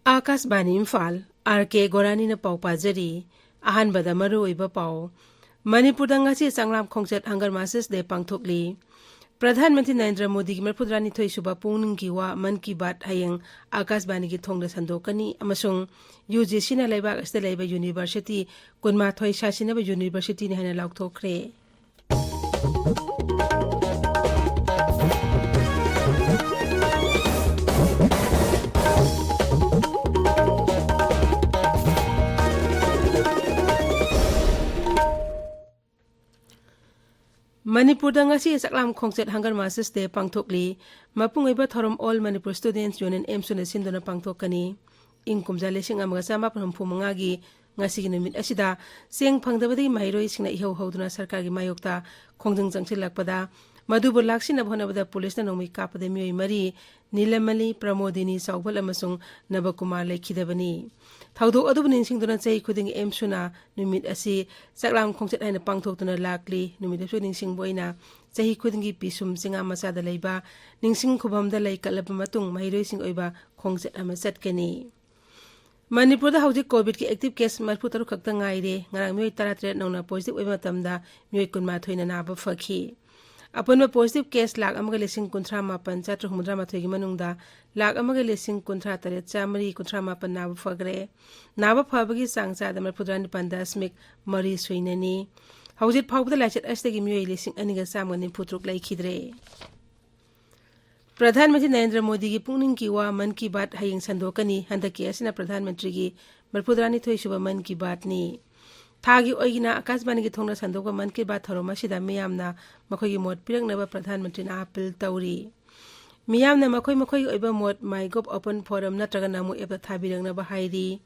Akashvani Imphal R.k Gorani na pau pajari ahanbada maruoiba pau Manipur ngasi sanglam khongchat hangar mases de pangthokli Pradhan Mantri Narendra Modi ki marpudrani thoi suba pungning ki wa man ki bat hayang Akashbani ki thongda sandokani amasung UGC na laibak asta laiba university kunma thoi sasina ba university ni hana laukthokre Manipur ngasi saklam khongchet hangar mases de pangthokli mapungaiba thorom all Manipur Students Union emsuna sindona pangthokani ingkumja lesing amaga sama phamphumanga gi ngasi gi numit asida seng phangdabadi mairoi singna ihau hauduna sarkar gi mayokta khongjang jangsilakpada madubu laksina bhonabada police na nomi kapade mioi mari Nilamali Pramodini Saubal amasung Nabakumar lekhidabani thaudo adubu ningsingduna chei khuding emsuna numit asi saklam khongchet haina pangthokduna lakli numit asu ningsing boina chahi khudingi pisum singa masada leiba ningsing khubamda lei kalaba matung mairoi sing oiba khongchet ama chatkani Manipur da hauji COVID ki active case marfu taru khakta ngaire ngarang mioi 33 nongna positive oiba tamda mioi kunma thoina na ba fakhi Upon positive case lag amaga lesing kuntra mapan chatra humudra mathoi gi manungda lag amaga lesing kuntra tare chamari kuntra mapan na fagre naba phabagi sangcha da marpudran pandasmik mari suinani haujit phawbda lachet astegi mioi lesing aniga samani putruk lai khidre Pradhan Mantri Narendra Modi ki pungning ki wa man ki bat haying sandokani handaki asina Pradhan Mantri gi marpudrani thoi suba man ki bat ni Thagi oigina Akashbani ki thongna sandoka man ki bat thoroma sida miyamna makhoi gi mot pirangnaba Pradhan Mantri na appeal tawri miyamna makhoi oiba mot mygov open forum natraga namu eba thabirangnaba hairi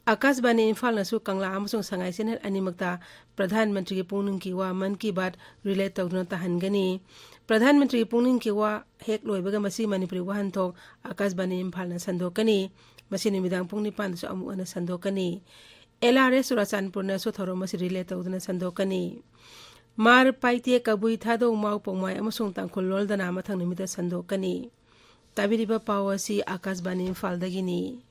Akashbani Imphal nasu kangla amasung sangai senel animakta Pradhan Mantri ki pungning ki wa man ki bat relate tawduna tahangani Pradhan Mantri ki pungning ki wa hek loibaga masi Manipuri wahanthok Akashbani Imphal na sandokani masi nimidang pungni pandasu amu ana sandokani LRS Surachanpur na so thoro masi relate tawduna sandokani Mar paite kabui thado mau pongmai amasung tangkhul loldana mathang nimita sandokani tabiriba pawasi Akashbani Imphal dagini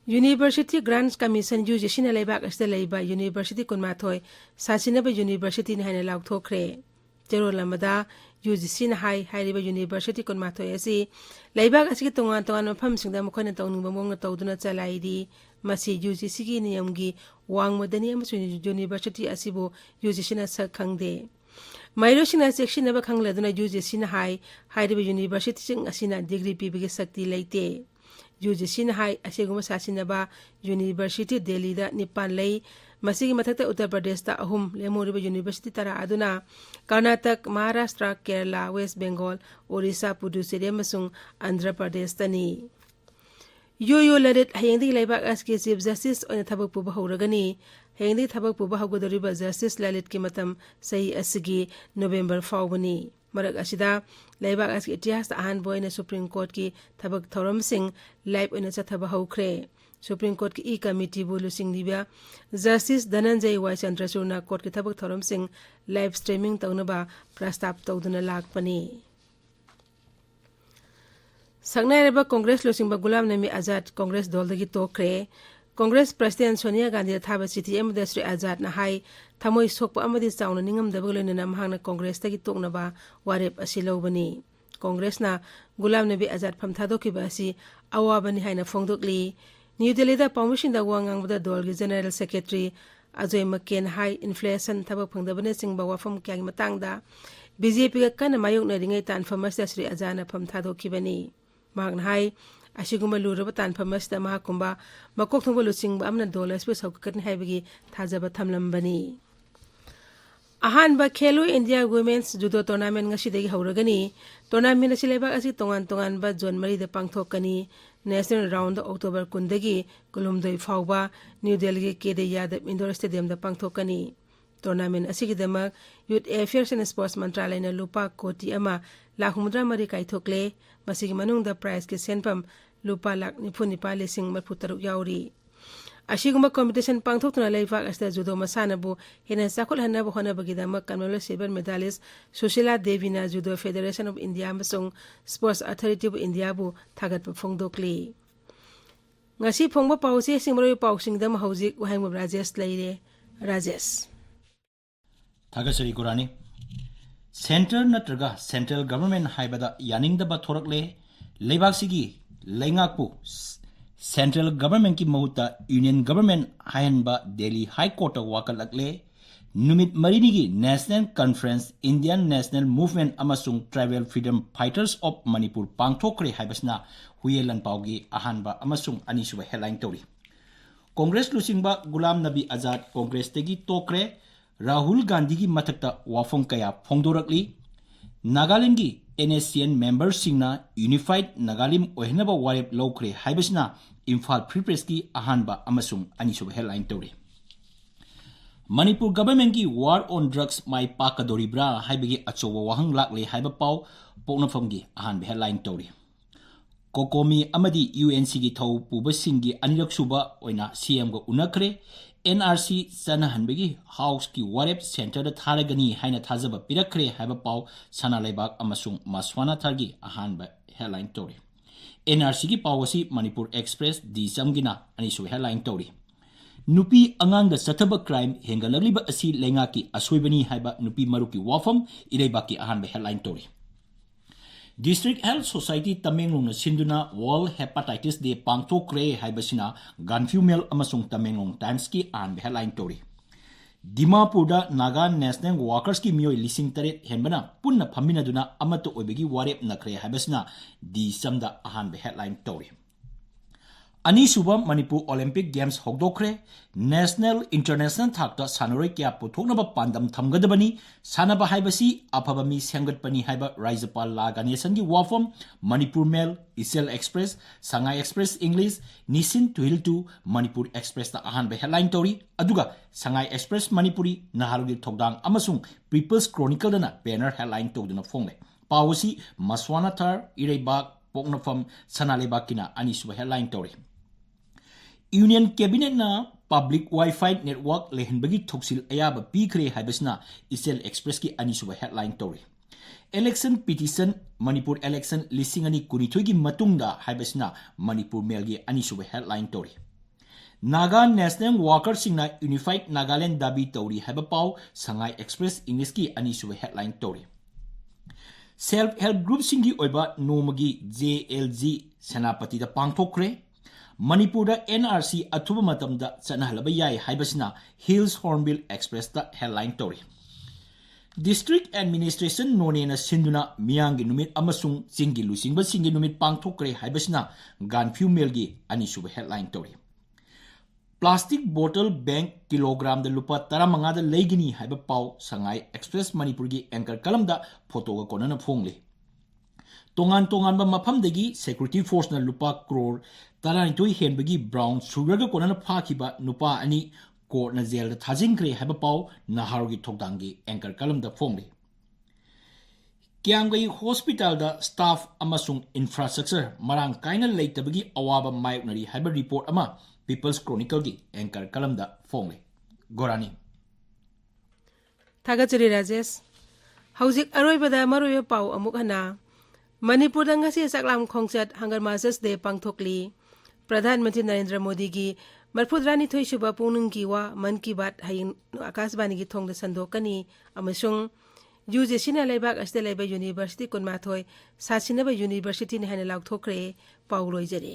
University Grants Commission UGC na laibak asta laiba University kunmathoi sasinaba University ni haina laukthokre Jero lamada UGC na hairiba University kunmathoi asi laibak asi tongan mafam singda mokhoina tawningba mongna tawduna chalaidi masi UGC gi niyamgi wangmadani amasu University asibu UGC na sak khangde mairosina section na khangladuna UGC na hairiba University sing asina degree pibigi sakti leite UGC na asiguma sasinaba University Delhi da nipan lay masigi mathakta Uttar Pradesh ta ahum lemoriba University tara aduna Karnataka Maharashtra Kerala West Bengal Orissa Puducherry amasung Andhra Pradesh tani Yo ladet hayengdi laibak aski Chief Justice oina thabak puba hauragani hayengdi thabak puba haugodoriba Justice Lalit ki matam sahi asigi November fawbani Marak asida laibak aski itihas ahan boina Supreme Court ki thabak thoram sing live oina chathaba haukre Supreme Court ki committee bulu sing libya Justice Dhananjay Y Chandrachurna Court ki thabak thoram sing live streaming tawnaba prastab tawduna lakpani Sangnareba Congress losingba Gulam Nami Azad Congress doldagi tokre Congress President Sonia Gandhi thaba chithi amada Sri Azad na hai thamoi sokpa amadi chauna ningamdaba loina mahangna Congress tagi toknaba warep asi lobani Congress na Gulam Nabi Azad phamthadokiba asi awabani haina phongdokli New Delhi da permission da wangangbada dolgi General Secretary Ajoy Maken high inflation thaba phangdabane singba wafam kyang matangda BJP ga kana mayokna ringai tan famasta Sri Azana phamthadokibani Magna hai asiguma luraba tan famasta mahakumba makok thongba luchingba amna dollars pe saukakan haibagi thajaba thamlambani Ahanba Khelo India Women's Judo Tournament ngasidagi hauragani tournament asi laibak asi tongan ba zone mari da pangthokani national round October kundagi kulumdoi fawba New Delhi Kede Yadav Indoor Stadium da pangthokani tournament asigidamak Youth Affairs and Sports Mantralaya na lupa koti ama lakhumudra mari kaithokle masigi manungda prize ki senpam lupa lak nipunipa lesing marputaruk yauri अशिगुम्बा competition पांगथोक्तुना लेबाक असदा judo मसानाबु हेना चाखुलहन्नाबु होनाबगिदमक कमल silver medalist Sushila देवीना जुदो फेडरेशन ऑफ इंडिया अमसुंग स्पोर्ट्स अथॉरिटी ऑफ इंडिया बु थागतप फोंदोक्ली ngasi phongba pause singmroi pausingdam hauzik wahengbam rajesh leire rajesh Thagasari Gorani Center natraga central government haibada yaningdaba thorakle leibaksigi leingakpu central government ki mahuta union government hayanba Delhi High Court wakalakle numit marini gi National Conference Indian National Movement amasung Tribal Freedom Fighters of Manipur pangthokre haibasna huyelan paugi ahanba amasung anisuba headline tori Congress lusingba Gulam Nabi Azad Congress tegi tokre Rahul Gandhi ki mathakta wafong kaya phongdorakli Nagaland gi NSCN members singna Unified Nagalim ohenaba warep lokre haibasna Imphal Free Press ki ahanba amasung anisuba headline tori Manipur government ki war on drugs mai pakadoribra haibagi achowa wahang lakle haiba pau poknafam gi ahan headline tori Kokomi amadi UNC gi thau puba singi anirak suba oina CM go unakre NRC sanahanbagi house ki warep center da tharagani haina thajaba pirakre haiba pau sana leibak amasung maswana thargi ahan headline tori NRC ki pawasi Manipur Express di samgina anisu headline tori Nupi angang da sataba crime hengalagliba asi lengaki aswibani haiba nupi maruki wafam irebaki ahan headline tori District Health Society Tamenglong na sinduna World Hepatitis Day pangthokre haibasina Ganfu Mail amasung Tamenglong Times ki ahan headline tori Dimapur da Naga National Workers ki miyoi lising taret henbana punna phaminaduna amato oibegi warep nakre haibasina di samda ahan headline tori Ani suba Manipur Olympic Games hogdokre National International thakta sanaroi kya puthoknaba pandam thamgadabani sanaba haibasi afaba mi semgatpani haiba Rajapal La Ganesan gi wafam Manipur Mail Isel Express Sangai Express English Nisin Tuhiltu Manipur Express ta ahan headline tori aduga Sangai Express Manipuri Naharugi Thogdang amasung People's Chronicle dana banner headline toduna fongle pawasi Maswana Thar Irebak poknafam sanalebakina ani suba headline tori Union Cabinet na public Wi-Fi network lehenbagi thoksil ayaba pikre haibasna Isel Express ki anisuba headline tori Election petition Manipur election lisingani kunithoi gi matungda haibasna Manipur Mail gi anisuba headline tori Naga National Workers singna Unified Nagaland dabi tori haiba pau Sangai Express English ki anisuba headline tori Self help group singi oiba nomagi JLG Senapati da pangthokre Manipur da NRC athuba matamda chanahalaba yai haibasina Hills Hornbill Express da headline tori District Administration nonena sinduna miyangi numit amasung singi lusingba singi numit pangthokre haibasina Ganfu Mail gi anisuba headline tori Plastic bottle bank kilogram da lupa taramanga da leigini haiba pau Sangai Express Manipur gi anchor kalam da photo ga konana phongle Tongan ba mafam dagi security force na lupa crore taranitoi henbagi brown sugar ga konana phakiba nupa ani court na jail da thajingkre haiba pau naharogi thokdangi anchor kalam da phongle Kyamgai hospital da staff amasung infrastructure marang kaina leitabagi awaba mayoknari haiba report ama People's Chronicle gi anchor kalam da phongle Gorani Thagachari Rajesh hauzik aroibada maroyo pau amuk hana Manipur da ngasi saklam khongchat hangar masas de pangthokli Pradhan Mantri Narendra Modi gi marphudrani thoi suba punung ki wa man ki bat hayin akasbani gi thongda sandokani amasung UGC na leibak asde leiba university kunma thoi sasinaba university ne hana lauk thokre pauloi jare